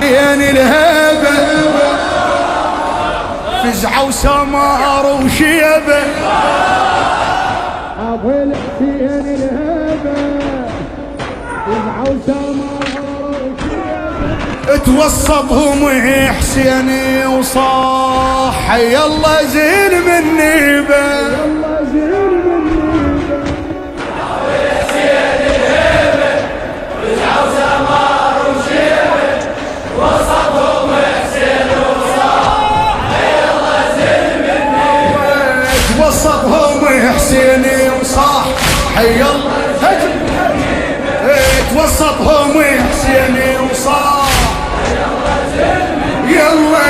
يعني الهبة فزعة وسمار وشيبة ابو الحسين الهبة فزعة وسمار وشيبة توصبهم حسيني وصاح يلا زين من نيبة يلا زين من نيبة حسين الهبة فزعة وسمار وشيبة وصبهم حسين وصاح يلا زين من نيبة توصبهم حسيني وصاح حي الله توسطهم حسيني وصاح يلا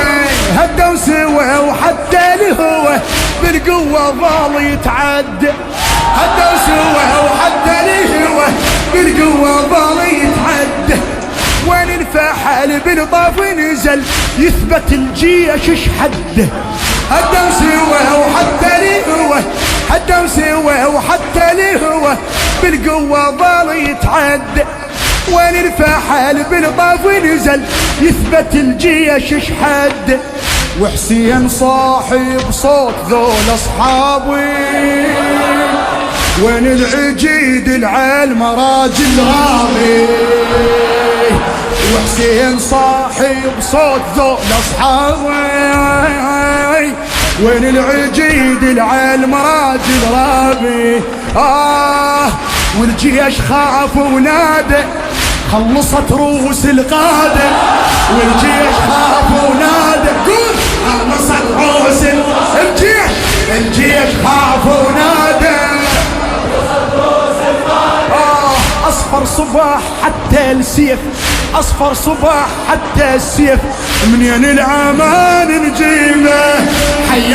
هدوا سوا وحتى الهوى بالقوة ظل يتعدى هدوا سوا وحتى الهوى بالقوة ظل يتعدى وين الفحل بالطاف نزل يثبت الجيش ايش حده هدوا سوا وحتى الهوى هدوا سوا وحتى الهوى بالقوة ظل يتعدى وين الفحل بالطاف نزل يثبت الجيش ايش حد وحسين صاحب صوت ذول اصحابي وين العجيد العلم راجل غابي وحسين صاحب صوت ذول اصحابي وين العجيد العلم راجل غابي والجيش خاف ونادى خلصت رؤوس القادة والجيش خاف ونادى قول خلصت رؤوس الجيش خاف ونادى خلصت رؤوس القادة اصفر صباح حتى السيف اصفر صباح حتى السيف منين الامان نجيبه حي